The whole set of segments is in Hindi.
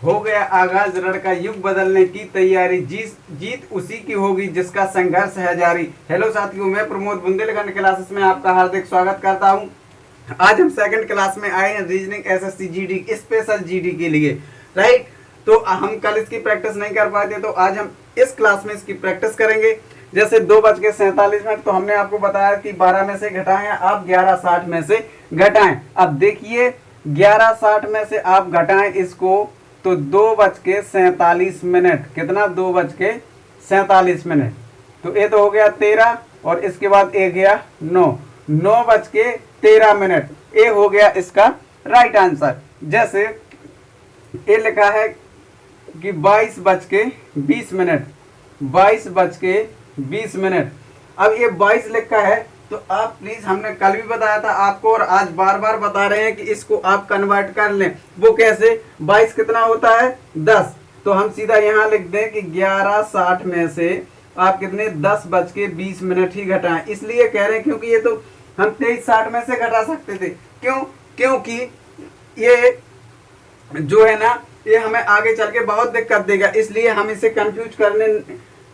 हो गया आगाज रण का युग बदलने की तैयारी, जीत उसी की होगी जिसका संघर्ष है जारी। हेलो साथियों, मैं प्रमोद बुंदेलखंड क्लासेस में आपका हार्दिक स्वागत करता हूं। आज हम सेकंड क्लास में आए हैं reasoning SSC GD special GD के लिए, राइट। तो हम कल इसकी प्रैक्टिस नहीं कर पाए थे, तो आज हम इस क्लास में इसकी प्रैक्टिस करेंगे। जैसे 2:47 तो हमने आपको बताया कि 12 में से घटाएं, आप 11:60 में से घटाएं। अब देखिए 11:60 में से आप घटाएं इसको तो 2:47, कितना 2:47। तो ये तो हो गया 13 और इसके बाद ये गया 9:13। ये हो गया इसका राइट आंसर। जैसे ये लिखा है कि 22:20। अब ये 22 लिखा है, तो आप प्लीज, हमने कल भी बताया था आपको और आज बार बार बता रहे हैं कि इसको आप कन्वर्ट कर लें। वो कैसे? 22 कितना होता है? 10। तो हम सीधा यहाँ लिख दें कि 11:60 में से आप कितने 10:20 ही घटाएं। इसलिए कह रहे हैं क्योंकि ये तो हम 23:60 में से घटा सकते थे। क्यों? क्योंकि ये जो है ना, ये हमें आगे चल के बहुत दिक्कत देगा, इसलिए हम इसे कंफ्यूज करने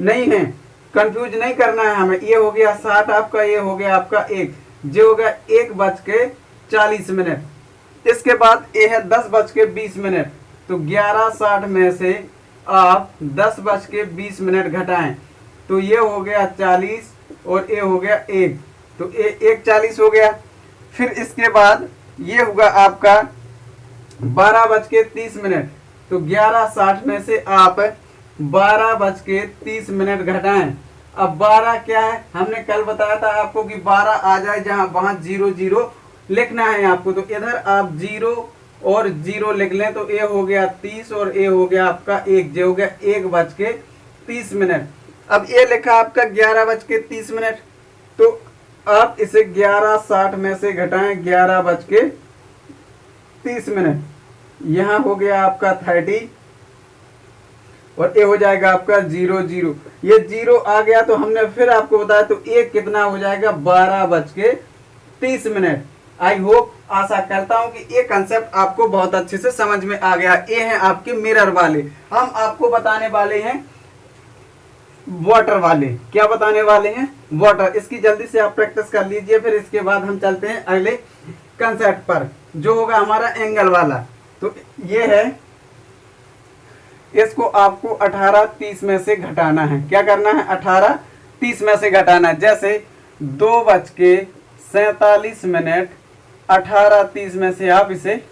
नहीं है, कंफ्यूज नहीं करना है हमें। ये हो गया 60 आपका, ये हो गया आपका 1, जो हो गया 1:40। इसके बाद ये है 10:20। तो 11:60 में से आप 10:20 घटाएं, तो ये हो गया 40 और ये हो गया 1, तो ये 1:40 हो गया। फिर इसके बाद ये होगा आपका 12:30। तो 11:60 में से आप 12:30 घटाएं। अब 12 क्या है? हमने कल बताया था आपको कि 12 आ जाए जहां वहां 0 लिखना है आपको। तो इधर आप 0 और 0 लिख लें, तो ये हो गया 30 और ये हो गया आपका 1, जो हो गया 1:30। अब ये लिखा आपका 11:30, तो आप इसे 11:60 में से घटाएं 11:30। यहाँ हो गया आपका 30 और ये हो जाएगा आपका 0। ये 0 आ गया, तो हमने फिर आपको बताया, तो एक कितना हो जाएगा 12:30। आई होप, आशा करता हूं कि ये कंसेप्ट आपको बहुत अच्छे से समझ में आ गया। ये हैं आपके मिरर वाले। हम आपको बताने वाले हैं वाटर वाले। क्या बताने वाले हैं? वाटर। इसकी जल्दी से आप प्रैक्टिस कर लीजिए, फिर इसके बाद हम चलते हैं अगले कंसेप्ट पर, जो होगा हमारा एंगल वाला। तो ये है, इसको आपको 18:30 में से घटाना है। क्या करना है? 18:30 में से घटाना है। जैसे 2:47, 18:30 में से आप इसे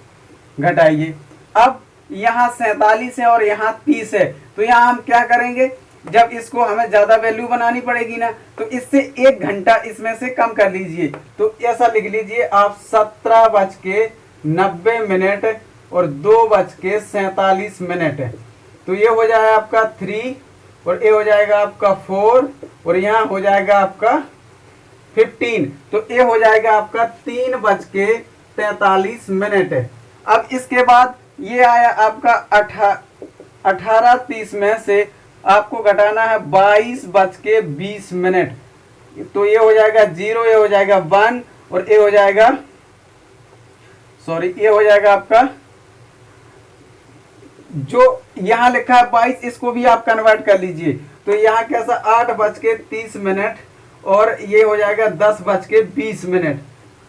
घटाइए। अब यहाँ 47 है और यहाँ 30 है, तो यहाँ हम क्या करेंगे? जब इसको हमें ज्यादा वैल्यू बनानी पड़ेगी ना, तो इससे 1 घंटा इसमें से कम कर लीजिए। तो ऐसा लिख लीजिए आप 17:90 और 2:47। तो ये हो जाएगा आपका 3 और ये हो जाएगा आपका 4 और यहाँ हो जाएगा आपका 15। तो ये हो जाएगा आपका 3:43। अब इसके बाद ये आया आपका 18:30 में से आपको घटाना है 22:20। तो ये हो जाएगा 0, ये हो जाएगा 1 और ये हो जाएगा, सॉरी, ये हो जाएगा आपका, जो यहाँ लिखा है 22, इसको भी आप कन्वर्ट कर लीजिए। तो यहाँ कैसा 8:30 और ये हो जाएगा 10:20।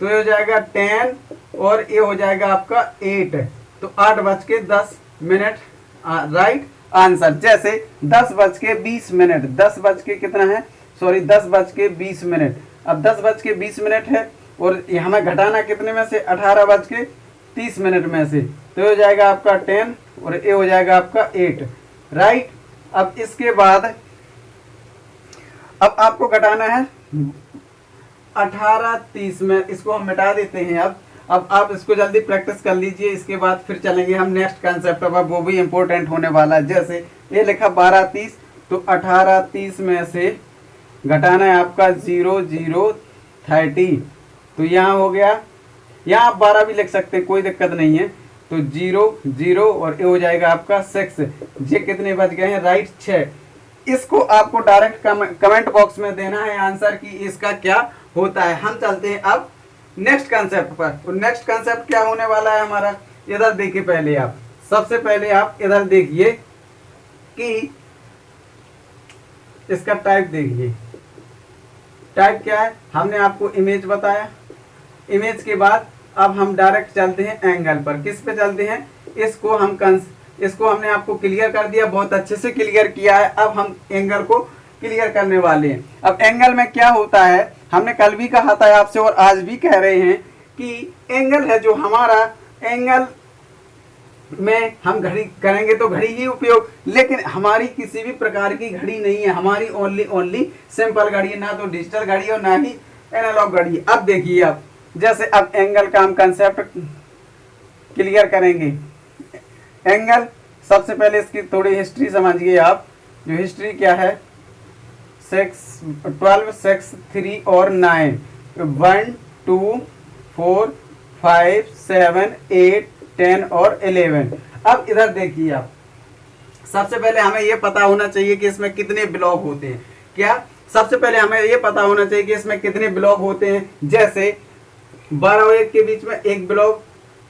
तो ये हो जाएगा 10 और ये हो जाएगा आपका 8। तो 8:10, राइट आंसर। जैसे 10:20, 10 कितना है, सॉरी 10:20। अब 10:20 है और हमें घटाना कितने में से? 18:30 में से। तो हो जाएगा आपका 10 और ये हो जाएगा आपका 8, राइट। अब इसके बाद अब आपको घटाना है 18:30 में, इसको हम मिटा देते हैं। अब आप इसको जल्दी प्रैक्टिस कर लीजिए, इसके बाद फिर चलेंगे हम नेक्स्ट कंसेप्ट पर, वो भी इंपॉर्टेंट होने वाला है। जैसे ये लिखा 12:30, तो 18:30 में से घटाना है आपका 0:30। तो यहाँ हो गया, यहाँ आप 12 भी लिख सकते हैं, कोई दिक्कत नहीं है। तो 0 और ये हो जाएगा आपका 6। ये कितने बच गए हैं? राइट, 6। इसको आपको डायरेक्ट कमेंट बॉक्स में देना है आंसर कि इसका क्या होता है। हम चलते हैं अब नेक्स्ट कंसेप्ट पर। तो नेक्स्ट कंसेप्ट क्या होने वाला है हमारा? इधर देखिए पहले आप सबसे पहले आप इधर देखिए कि इसका टाइप देखिए। टाइप क्या है, हमने आपको इमेज बताया। इमेज के बाद अब हम डायरेक्ट चलते हैं एंगल पर। किस पे चलते हैं, इसको हमने आपको क्लियर कर दिया, बहुत अच्छे से क्लियर किया है। अब हम एंगल को क्लियर करने वाले हैं। अब एंगल में क्या होता है, हमने कल भी कहा था आपसे और आज भी कह रहे हैं कि एंगल है जो हमारा, एंगल में हम घड़ी करेंगे तो घड़ी ही उपयोग, लेकिन हमारी किसी भी प्रकार की घड़ी नहीं है, हमारी ओनली सिंपल घड़ी है, ना तो डिजिटल घड़ी है और ना ही एनालॉग घड़ी है। अब देखिए आप, जैसे अब एंगल का हम कंसेप्ट क्लियर करेंगे। एंगल, सबसे पहले इसकी थोड़ी हिस्ट्री समझिए आप। जो हिस्ट्री क्या है, 12, 6, 3 और 9, 1, 2, 4, 5, 7, 8, 10 और 11। अब इधर देखिए आप, सबसे पहले हमें यह पता होना चाहिए कि इसमें कितने ब्लॉक होते हैं। क्या, सबसे पहले हमें यह पता होना चाहिए कि इसमें कितने ब्लॉक होते हैं। जैसे 12 और 1 के बीच में एक ब्लॉक,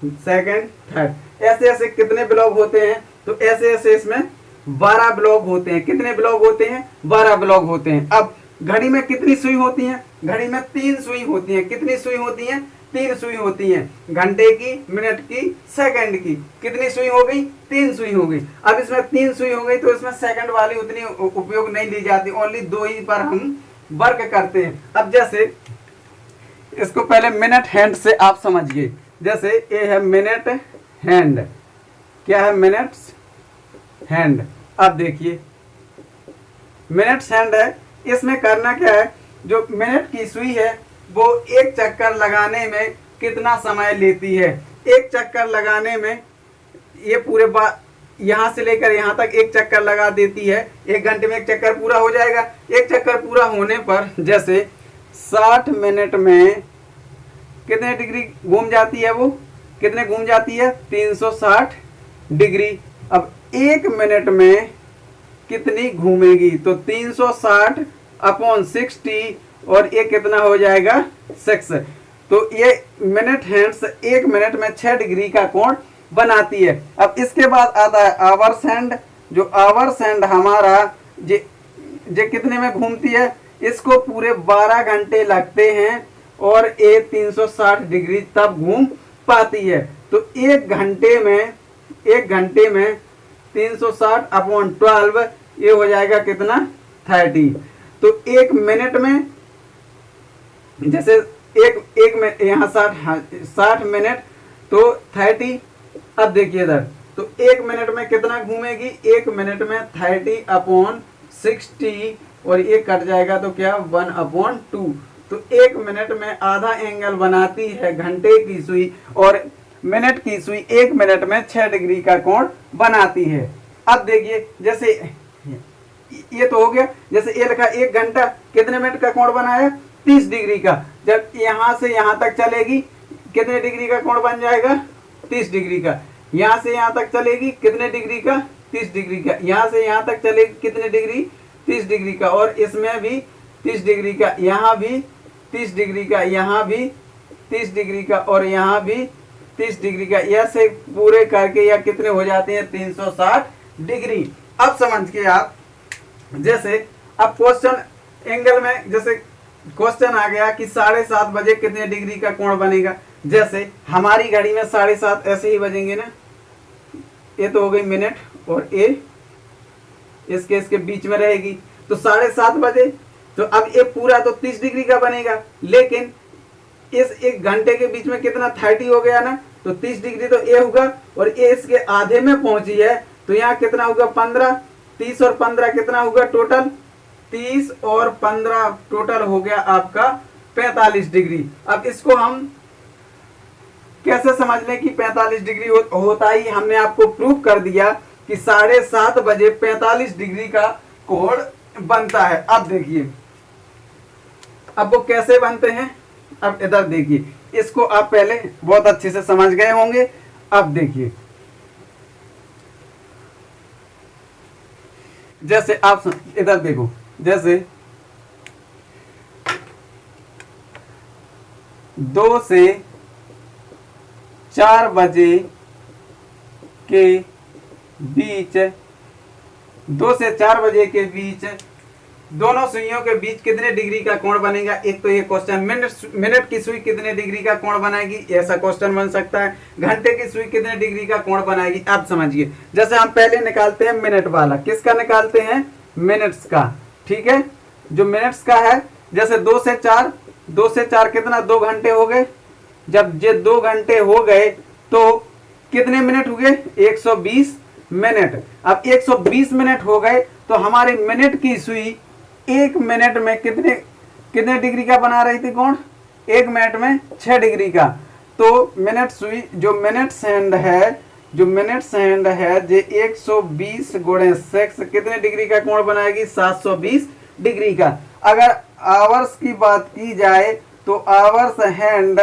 सेकंड, थर्ड, ऐसे ऐसे कितने ब्लॉक होते हैं, तो ऐसे ऐसे इसमें 12 ब्लॉक होते हैं। कितने ब्लॉक होते हैं, 12 ब्लॉक होते हैं। अब घड़ी में कितनी सुई होती है, घड़ी में 3 सुई होती है। कितनी सुई होती है, 3 सुई होती है। घंटे की, मिनट की, सेकंड की, कितनी सुई हो गई, 3 सुई हो गई। अब इसमें 3 सुई हो गई तो इसमें सेकंड वाली उतनी उपयोग नहीं ली जाती, ओनली 2 ही पर हम वर्क करते हैं। अब जैसे इसको पहले मिनट हैंड से आप समझिए। जैसे ये है मिनट हैंड, क्या है, मिनट्स हैंड। अब देखिए मिनट्स हैंड है, इसमें करना क्या है, जो मिनट की सुई है वो एक चक्कर लगाने में कितना समय लेती है। एक चक्कर लगाने में ये पूरे यहाँ से लेकर यहाँ तक एक चक्कर लगा देती है। 1 घंटे में एक चक्कर पूरा हो जाएगा। एक चक्कर पूरा होने पर जैसे 60 मिनट में कितने डिग्री घूम जाती है, वो कितने घूम जाती है, 360 डिग्री। अब 1 मिनट में कितनी घूमेगी, तो 360 अपॉन 60 और ये कितना हो जाएगा, 6। तो ये मिनट हैंड्स 1 मिनट में 6 डिग्री का कोण बनाती है। अब इसके बाद आता है आवर्स हैंड। जो आवर्स हैंड हमारा जे कितने में घूमती है, इसको पूरे 12 घंटे लगते हैं और ये 360 डिग्री तब घूम पाती है। तो 1 घंटे में 360 अपॉन 12 ये हो जाएगा कितना, 30। तो 1 मिनट में, जैसे एक मिनट यहाँ 60 मिनट तो 30। अब देखिए इधर, तो 1 मिनट में कितना घूमेगी, 1 मिनट में 30 अपॉन 60 और ये कट जाएगा तो क्या, 1/2। तो 1 मिनट में आधा एंगल बनाती है घंटे की सुई, और मिनट की सुई 1 मिनट में 6 डिग्री का कोण बनाती है। अब देखिए, जैसे ये तो हो गया। जैसे ये लिखा 1 घंटा कितने मिनट का कोण बनाया, 30 डिग्री का। जब यहाँ से यहाँ तक चलेगी कितने डिग्री का कोण बन जाएगा, 30 डिग्री का। यहाँ से यहाँ तक चलेगी कितने डिग्री का, 30 डिग्री का। यहाँ से यहाँ तक चलेगी कितने डिग्री, 30 डिग्री का। और इसमें भी 30 डिग्री का, यहाँ भी 30 डिग्री का, यहाँ भी 30 डिग्री का, और यहाँ भी 30 डिग्री का। ऐसे पूरे करके या कितने हो जाते हैं, 360 डिग्री। अब समझ के आप, जैसे अब क्वेश्चन एंगल में, जैसे क्वेश्चन आ गया कि 7:30 बजे कितने डिग्री का कोण बनेगा। जैसे हमारी घड़ी में 7:30 ऐसे ही बजेंगे ना, ये तो हो गई मिनट, और ये इसके बीच में रहेगी, तो 7:30 बजे। तो अब ये पूरा तो 30 डिग्री का बनेगा, लेकिन इस 1 घंटे के बीच में कितना, 30 हो गया ना, तो 30 डिग्री तो ये होगा, और ये इसके आधे में पहुंची है, तो यहाँ कितना होगा, 15। 30 और 15 कितना होगा टोटल, 30 और 15 टोटल हो गया आपका 45 डिग्री। अब इसको हम कैसे समझ लें कि 45 डिग्री होता ही, हमने आपको प्रूव कर दिया कि 7:30 बजे 45 डिग्री का कोण बनता है। अब देखिए, अब वो कैसे बनते हैं। अब इधर देखिए, इसको आप पहले बहुत अच्छे से समझ गए होंगे। अब देखिए, जैसे आप इधर देखो, जैसे 2 से 4 बजे के बीच, 2 से 4 बजे के बीच दोनों सुइयों के बीच कितने डिग्री का कोण बनेगा। एक तो ये क्वेश्चन, मिनट की सुई कितने डिग्री का कोण बनाएगी, ऐसा क्वेश्चन बन सकता है। घंटे की सुई कितने डिग्री का कोण बनाएगी। आप समझिए, जैसे हम पहले निकालते हैं मिनट वाला, किसका निकालते हैं, मिनट्स का, ठीक है। जो मिनट्स का है, जैसे 2 से 4, 2 से 4 कितना, 2 घंटे हो गए। जब ये 2 घंटे हो गए तो कितने मिनट हो गए, 120 मिनट। अब 120 मिनट हो गए तो हमारी मिनट की सुई 1 मिनट में कितने डिग्री का बना रही थी कोण, 1 मिनट में 6 डिग्री का। तो मिनट सुई, जो मिनट्स हैंड है, जो मिनट्स हैंड है, जो 120 गुणे 6 कितने डिग्री का कोण बनाएगी, 720 डिग्री का। अगर आवर्स की बात की जाए तो आवर्स हैंड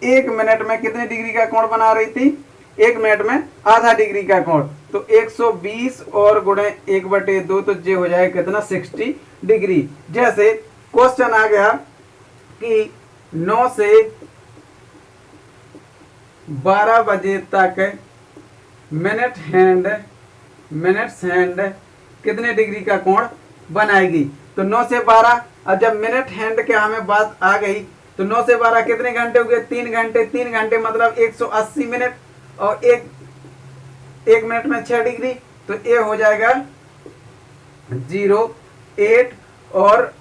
1 मिनट में कितने डिग्री का कोण बना रही थी, 1 मिनट में आधा डिग्री का कोण। तो 120 और गुणे 1/2 तो ये हो जाएगा कितना, 60 डिग्री। जैसे क्वेश्चन आ गया कि 9 से 12 बजे तक मिनट्स हैंड कितने डिग्री का कोण बनाएगी। तो 9 से 12, अब जब मिनट हैंड के हमें बात आ गई तो 9 से 12 कितने घंटे हो गए, 3 घंटे। 3 घंटे मतलब 180 मिनट, और एक मिनट में 6 डिग्री, तो ये हो जाएगा 08 और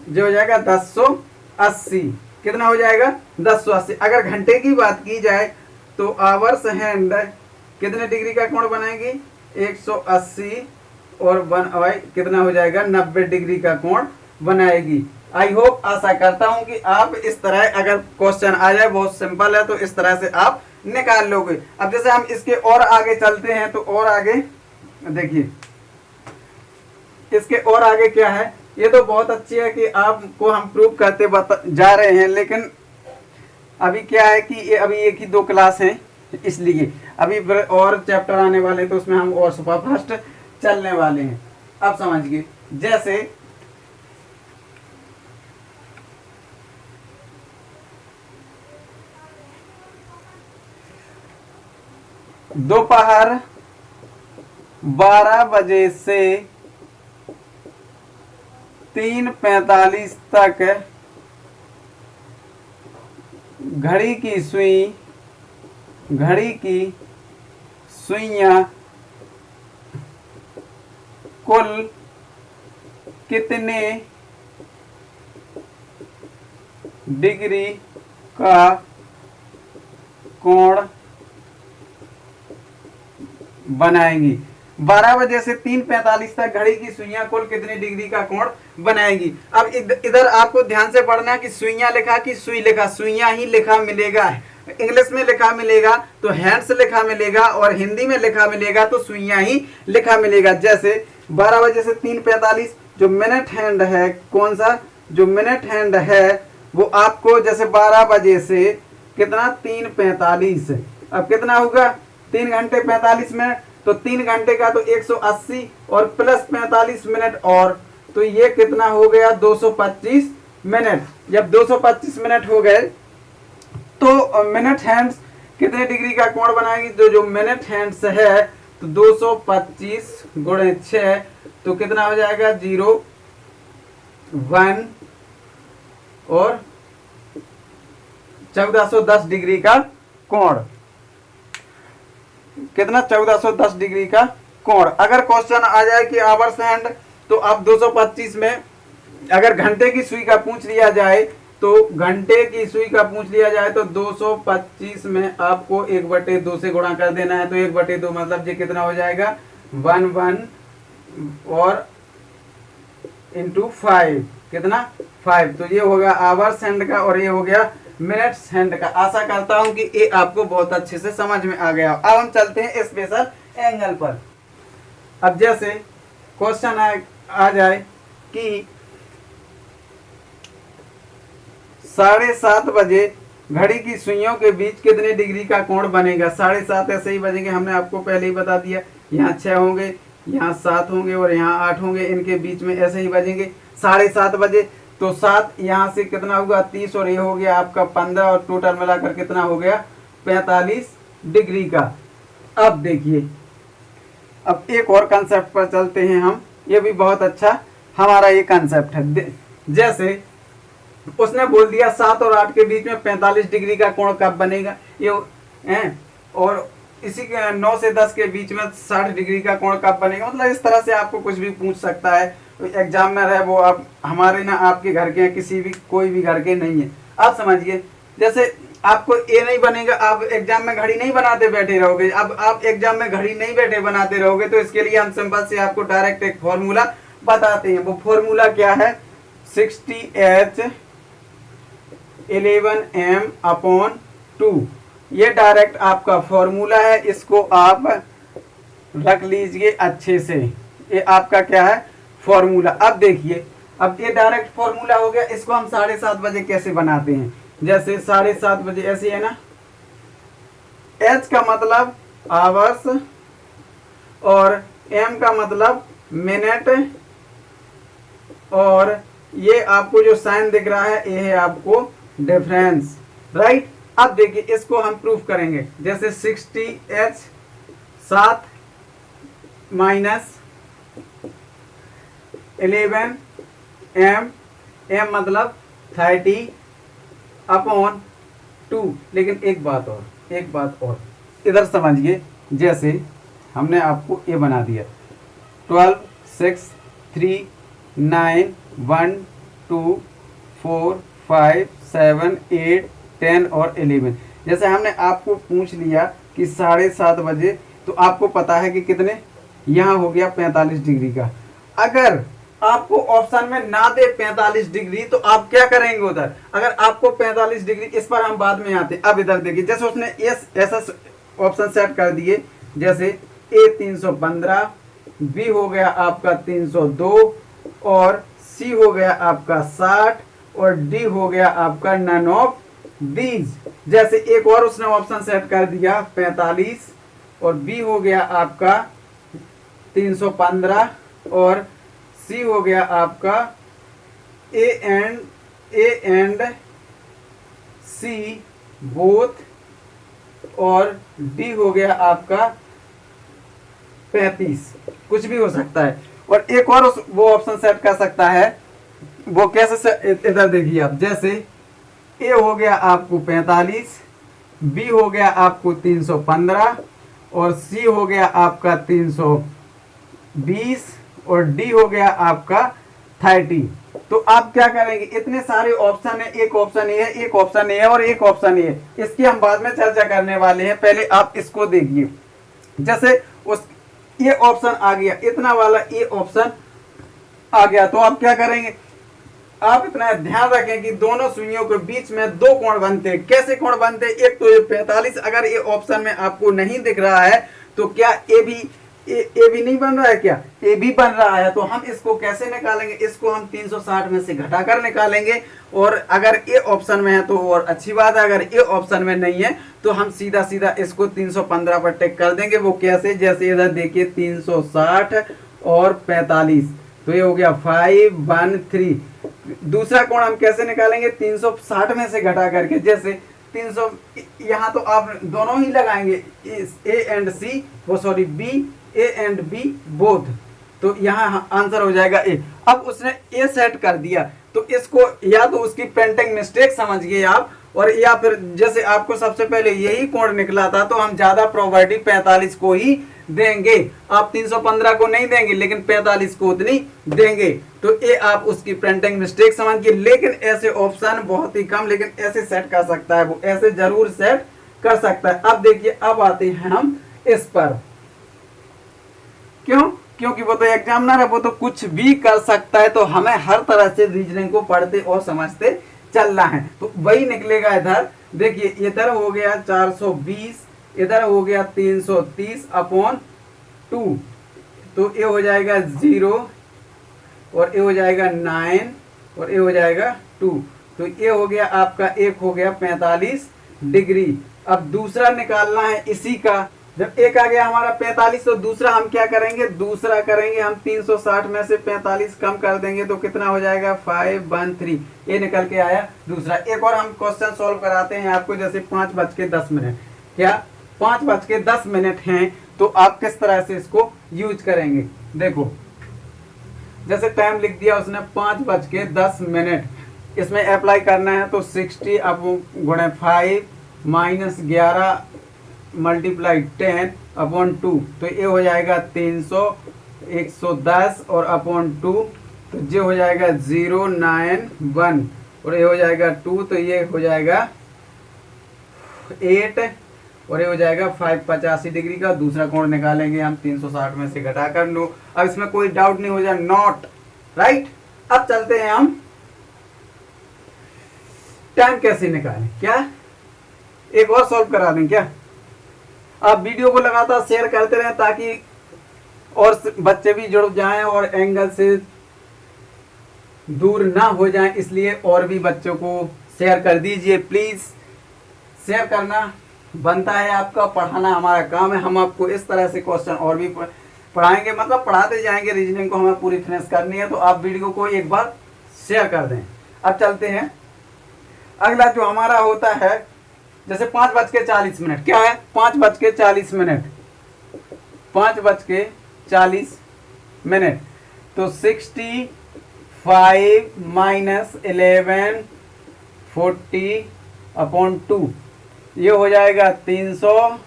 जो हो जाएगा 1080। कितना हो जाएगा, 1080। अगर घंटे की बात की जाए तो आवर्स हैंड कितने डिग्री का कोण बनाएगी, 180 और कितना हो जाएगा, 90 डिग्री का कोण बनाएगी। आई होप, आशा करता हूं कि आप इस तरह, अगर क्वेश्चन आ जाए, बहुत सिंपल है, तो इस तरह से आप निकाल लोगे। अब जैसे हम इसके और आगे चलते हैं तो और आगे देखिए, इसके और आगे क्या है। ये तो बहुत अच्छी है कि आपको हम प्रूव करते जा रहे हैं, लेकिन अभी क्या है कि ये अभी 1 ही 2 क्लास हैं, इसलिए अभी और चैप्टर आने वाले हैं, तो उसमें हम और सुपर फास्ट चलने वाले हैं। अब समझिए, जैसे दोपहर 12 बजे से 3:45 तक घड़ी की सुइयां कुल कितने डिग्री का कोण बनाएंगी। 12 बजे से 3:45 तक घड़ी की सुइयां कुल कितने डिग्री का कोण बनाएगी। अब इधर आपको ध्यान से पढ़ना है कि सुइयां लिखा कि सुई लिखा, सुइयां ही लिखा मिलेगा। इंग्लिश में लिखा मिलेगा तो हैंड्स लिखा मिलेगा, और हिंदी में लिखा मिलेगा तो सुइयां ही लिखा मिलेगा। जैसे 12 बजे से 3:45 जो मिनट हैंड है, कौन सा, जो मिनट हैंड है वो आपको, जैसे 12 बजे से कितना, 3:45, अब कितना होगा, 3 घंटे 45 मिनट, तो 3 घंटे का तो 180 और प्लस 45 मिनट, और तो ये कितना हो गया, 225 मिनट। जब 225 मिनट हो गए तो मिनट हैंड्स कितने डिग्री का कोण बनाएगी। तो जो मिनट हैंड्स है तो 225 गुणे 6 तो कितना हो जाएगा, 0, 1 और 1410 डिग्री का कोण। कितना, 1410 डिग्री का कोण। अगर क्वेश्चन आ जाए कि आवर्स हैंड, तो आप 225 में, अगर घंटे की सुई का पूछ लिया जाए तो घंटे की सुई का पूछ लिया जाए तो 225 में आपको 1/2 से गुणा कर देना है। तो 1/2 मतलब ये कितना हो जाएगा, 1 और इंटू 5, कितना, 5। तो ये हो गया आवर्स हैंड का, और ये हो गया मिनट्स हैंड का। आशा करता हूं कि ये आपको बहुत अच्छे से समझ में आ गया। अब हम चलते हैं स्पेशल एंगल पर। अब जैसे क्वेश्चन आ जाए कि 7:30 बजे घड़ी की सुइयों के बीच कितने डिग्री का कोण बनेगा। 7:30 ऐसे ही बजेंगे, हमने आपको पहले ही बता दिया। यहाँ 6 होंगे, यहाँ 7 होंगे और यहाँ 8 होंगे, इनके बीच में ऐसे ही बजेंगे 7:30 बजे। तो 7 यहाँ से कितना होगा, 30, और ये हो गया आपका 15, और टोटल मिलाकर कितना हो गया, 45 डिग्री का। अब देखिए, अब एक और कंसेप्ट पर चलते हैं हम, ये भी बहुत अच्छा हमारा ये कंसेप्ट है। जैसे उसने बोल दिया 7 और 8 के बीच में 45 डिग्री का कोण कब बनेगा, ये है, और इसी के 9 से 10 के बीच में 60 डिग्री का कोण कब बनेगा। मतलब इस तरह से आपको कुछ भी पूछ सकता है। एग्जामिनर है वो आप हमारे ना आपके घर के, किसी भी कोई भी घर के नहीं है, आप समझिए। जैसे आपको ए नहीं बनेगा, आप एग्जाम में घड़ी नहीं बनाते बैठे रहोगे। अब आप एग्जाम में घड़ी नहीं बैठे बनाते रहोगे, तो इसके लिए हम सिंपल से आपको डायरेक्ट एक फॉर्मूला बताते हैं। वो फॉर्मूला क्या है, 60H 11m/2, ये डायरेक्ट आपका फॉर्मूला है। इसको आप रख लीजिए अच्छे से, ये आपका क्या है, फॉर्मूला। अब देखिए, अब ये डायरेक्ट फॉर्मूला हो गया। इसको हम 7:30 बजे कैसे बनाते हैं, जैसे 7:30 बजे ऐसे है ना, H का मतलब आवर्स और M का मतलब मिनट, और ये आपको जो साइन दिख रहा है ये है आपको डिफरेंस, राइट। अब देखिए इसको हम प्रूफ करेंगे। जैसे 60H 7 माइनस 11m, M मतलब 30/2। लेकिन एक बात और इधर समझिए। जैसे हमने आपको ये बना दिया 12 6 3 9 1 2 4 5 7 8 10 और 11। जैसे हमने आपको पूछ लिया कि 7:30 बजे, तो आपको पता है कि कितने यहाँ हो गया 45 डिग्री का। अगर आपको ऑप्शन में ना दे 45 डिग्री, तो आप क्या करेंगे उधर। अगर आपको 45 डिग्री, इस पर हम बाद में आते। अब इधर देखिए, जैसे उसने ऐसा ऑप्शन सेट कर दिए, जैसे A 315, B हो गया आपका 302, और C हो गया आपका 60, और D हो गया आपका नन ऑफ दीज। जैसे एक और उसने ऑप्शन सेट कर दिया 45, और B हो गया आपका 315, और C हो गया आपका A एंड C बोथ, और D हो गया आपका 35। कुछ भी हो सकता है। और एक और वो ऑप्शन सेट कर सकता है, वो कैसे, इधर देखिए आप। जैसे A हो गया आपको 45, B हो गया आपको 315, और C हो गया आपका 320, और D हो गया आपका 30। तो आप क्या करेंगे, इतने सारे ऑप्शन है, एक ऑप्शन ये है, एक ऑप्शन ये है, और एक ऑप्शन ये है। इसकी हम बाद में चर्चा करने वाले हैं, पहले आप इसको देखिए। जैसे उस ये ऑप्शन आ गया, इतना वाला ये ऑप्शन आ गया, तो आप क्या करेंगे, आप इतना ध्यान रखें कि दोनों सुइयों के बीच में 2 कोण बनते हैं। कैसे कोण बनते हैं, एक तो ये 45, अगर ये ऑप्शन में आपको नहीं दिख रहा है, तो क्या ए भी नहीं बन रहा है, क्या ए भी बन रहा है। तो हम इसको कैसे निकालेंगे, इसको हम 360 में से घटाकर निकालेंगे। और अगर ए ऑप्शन में है तो और अच्छी बात है, अगर ए ऑप्शन में नहीं है तो हम सीधा सीधा इसको 315 पर टिक कर देंगे। वो कैसे, जैसे इधर देखिए 360 और 45, तो ये हो गया 513। दूसरा कोण हम कैसे निकालेंगे, 360 में से घटा करके। जैसे 300, यहाँ तो आप दोनों ही लगाएंगे, ए एंड सी, वो sorry B, A and B both, तो यहाँ आंसर हो जाएगा ए। अब उसने ए सेट कर दिया, तो इसको या तो उसकी प्रिंटिंग मिस्टेक समझिए आप, और या फिर जैसे आपको सबसे पहले यही कोण निकला था, तो हम ज्यादा प्रोबेबिलिटी 45 को ही देंगे। आप 315 को नहीं देंगे, लेकिन 45 को उतनी देंगे। तो ये आप उसकी प्रिंटिंग मिस्टेक समझिए। लेकिन ऐसे ऑप्शन बहुत ही कम, लेकिन ऐसे सेट कर सकता है, वो ऐसे जरूर सेट कर सकता है। अब देखिए, अब आते हैं हम इस पर। क्यों, क्योंकि वो तो एग्जामिनर है, वो तो कुछ भी कर सकता है। तो हमें हर तरह से रीजनिंग को पढ़ते और समझते चलना है, तो वही निकलेगा। इधर देखिए, इधर हो गया 420, इधर हो गया 330/2, तो ये हो जाएगा 0, और ये हो जाएगा 9, और ये हो जाएगा 2। तो ये हो गया आपका, एक हो गया 45 डिग्री। अब दूसरा निकालना है इसी का। जब एक आ गया हमारा 45, तो दूसरा हम क्या करेंगे, दूसरा करेंगे हम 360 में से 45 कम कर देंगे, तो कितना हो जाएगा 513। ये निकल के आया दूसरा। एक और हम क्वेश्चन सॉल्व कराते हैं आपको, जैसे 5:10। क्या 5:10 हैं, तो आप किस तरह से इसको यूज करेंगे। देखो जैसे टाइम लिख दिया उसने 5:10, इसमें अप्लाई करना है तो 60 अब गुणे 5 माइनस 11 मल्टीप्लाई 10/2, तो ये हो जाएगा 300, 110 और अपॉन 2, तो ये हो जाएगा 091 और ये हो जाएगा 2, तो ये हो जाएगा 8 और ये हो जाएगा 5 85 डिग्री का। दूसरा कोण निकालेंगे हम 360 में से घटाकर 9। अब इसमें कोई डाउट नहीं हो जाए, नॉट राइट। अब चलते हैं हम टाइम कैसे निकालें, क्या एक और सॉल्व करा दें क्या। आप वीडियो को लगातार शेयर करते रहें ताकि और बच्चे भी जुड़ जाएं और एंगल से दूर ना हो जाएं, इसलिए और भी बच्चों को शेयर कर दीजिए प्लीज। शेयर करना बनता है आपका, पढ़ाना हमारा काम है। हम आपको इस तरह से क्वेश्चन और भी पढ़ाएंगे, मतलब पढ़ाते जाएंगे। रीजनिंग को हमें पूरी फिनिश करनी है, तो आप वीडियो को एक बार शेयर कर दें। अब चलते हैं अगला जो हमारा होता है, जैसे 5:40, क्या है 5:40, 5:40, तो 65 माइनस 11 40/2, ये हो जाएगा 300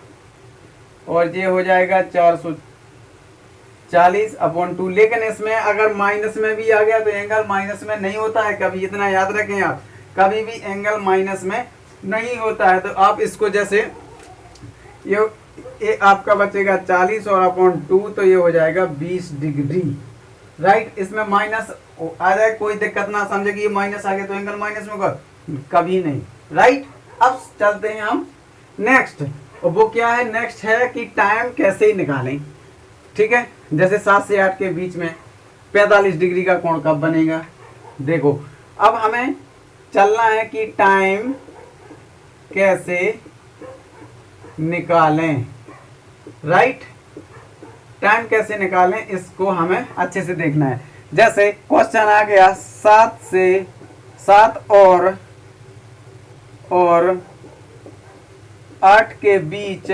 और ये हो जाएगा 440/2। लेकिन इसमें अगर माइनस में भी आ गया तो एंगल माइनस में नहीं होता है कभी, इतना याद रखें आप, कभी भी एंगल माइनस में नहीं होता है। तो आप इसको जैसे ये आपका बचेगा 40 और अपॉन 2, तो ये हो जाएगा 20 डिग्री राइट। इसमें माइनस आ जाए कोई दिक्कत ना समझे कि ये माइनस आ गया तो एंगल माइनस में होगा, कभी नहीं राइट। अब चलते हैं हम नेक्स्ट, और वो क्या है, नेक्स्ट है कि टाइम कैसे निकालें। ठीक है, जैसे 7 से 8 के बीच में 45 डिग्री का कोण कब बनेगा। देखो अब हमें चलना है कि टाइम कैसे निकालें राइट। टाइम कैसे निकालें इसको हमें अच्छे से देखना है। जैसे क्वेश्चन आ गया 7 और 8 के बीच,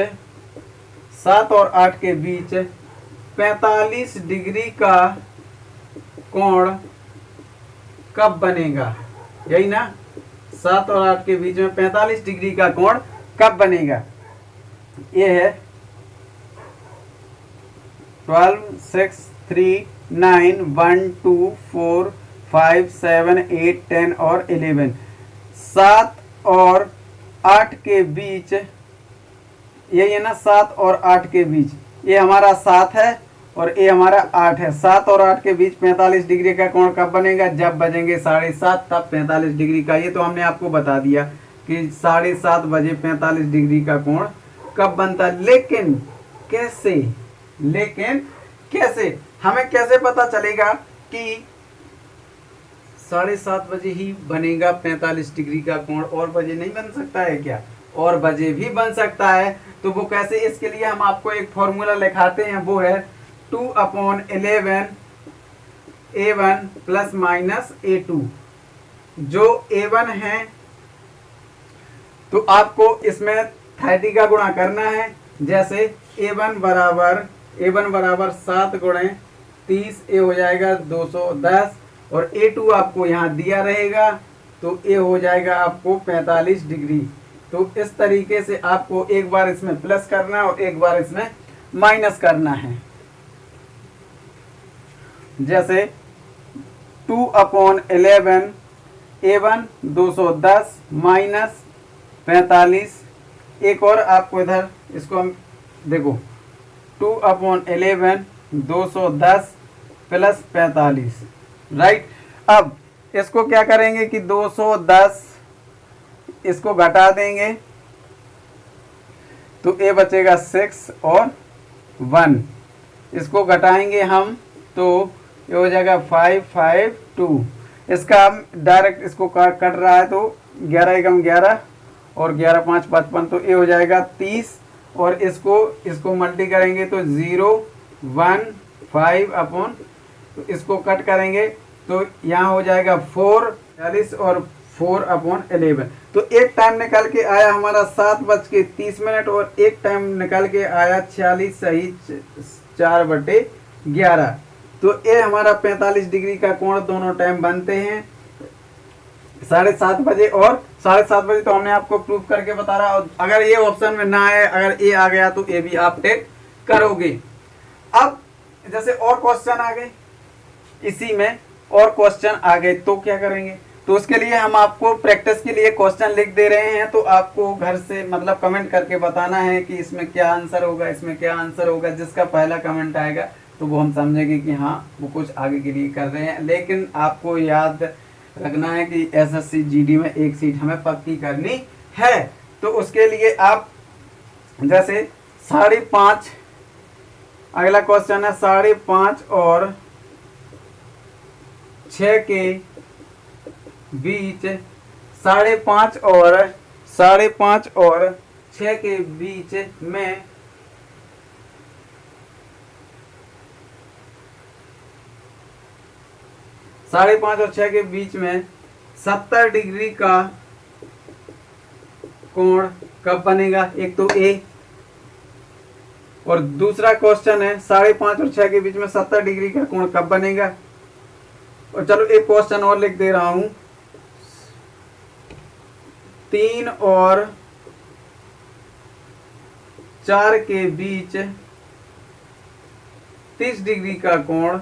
7 और 8 के बीच 45 डिग्री का कोण कब बनेगा, यही ना। 7 और 8 के बीच में 45 डिग्री का कोण कब बनेगा। ये है 12 6 3 9 1 2 4 5 7 8 10 और 11। 7 और 8 के बीच, यही है ना, 7 और 8 के बीच, ये हमारा 7 है और ये हमारा 8 है। 7 और 8 के बीच 45 डिग्री का कोण कब बनेगा, जब बजेंगे 7:30 तब 45 डिग्री का। ये तो हमने आपको बता दिया कि 7:30 बजे 45 डिग्री का कोण कब बनता है। लेकिन कैसे हमें कैसे पता चलेगा कि 7:30 बजे ही बनेगा 45 डिग्री का कोण, और बजे नहीं बन सकता है क्या, और बजे भी बन सकता है। तो वो कैसे, इसके लिए हम आपको एक फॉर्मूला लिखाते हैं, वो है 2/11 A1 प्लस माइनस A2। जो A1 है तो आपको इसमें 30 का गुणा करना है। जैसे A1 बराबर 7 गुणे 30, ये हो जाएगा 210, और A2 आपको यहाँ दिया रहेगा तो ये हो जाएगा आपको 45 डिग्री। तो इस तरीके से आपको एक बार इसमें प्लस करना है और एक बार इसमें माइनस करना है। जैसे 2/11 A1 210 माइनस 45, एक और आपको इधर इसको हम देखो 2/11 210 प्लस 45 राइट। अब इसको क्या करेंगे कि 210 इसको घटा देंगे तो ये बचेगा 6 और 1, इसको घटाएंगे हम तो ये हो जाएगा 552। इसका हम डायरेक्ट इसको कट रहा है तो 11 एकम 11 और 11 5 55, तो ये हो जाएगा 30, और इसको मल्टी करेंगे तो 0 1 5 अपॉन, तो इसको कट करेंगे तो यहाँ हो जाएगा 4 40 और 4/11। तो एक टाइम निकल के आया हमारा 7:30 और एक टाइम निकल के आया 46 सही 4/11। तो ये हमारा 45 डिग्री का कोण दोनों टाइम बनते हैं 7:30 बजे और 7:30 बजे। तो हमने आपको प्रूव करके बता रहा। और अगर ये ऑप्शन में ना आए, अगर ये आ गया तो ये भी आप टेक करोगे। अब जैसे और क्वेश्चन आ गए, इसी में और क्वेश्चन आ गए तो क्या करेंगे? तो उसके लिए हम आपको प्रैक्टिस के लिए क्वेश्चन लिख दे रहे हैं। तो आपको घर से मतलब कमेंट करके बताना है कि इसमें क्या आंसर होगा, इसमें क्या आंसर होगा। जिसका पहला कमेंट आएगा तो वो हम समझेंगे कि हाँ वो कुछ आगे के लिए कर रहे हैं। लेकिन आपको याद रखना है कि एसएससी जीडी में एक सीट हमें पक्की करनी है। तो उसके लिए आप जैसे 5:30, अगला क्वेश्चन है 5:30 और 6 के बीच, 5:30 और 6 के बीच में 5:30 और 6 के बीच में 70 डिग्री का कोण कब बनेगा? एक तो ए, और दूसरा क्वेश्चन है 5:30 और 6 के बीच में 70 डिग्री का कोण कब बनेगा? और चलो एक क्वेश्चन और लिख दे रहा हूं, 3 और 4 के बीच 30 डिग्री का कोण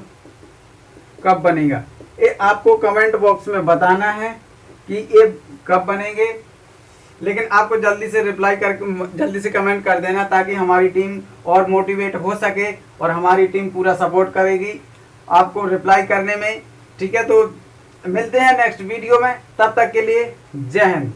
कब बनेगा? ये आपको कमेंट बॉक्स में बताना है कि ये कब बनेंगे। लेकिन आपको जल्दी से रिप्लाई कर, जल्दी से कमेंट कर देना ताकि हमारी टीम और मोटिवेट हो सके और हमारी टीम पूरा सपोर्ट करेगी आपको रिप्लाई करने में। ठीक है, तो मिलते हैं नेक्स्ट वीडियो में, तब तक के लिए जय हिंद।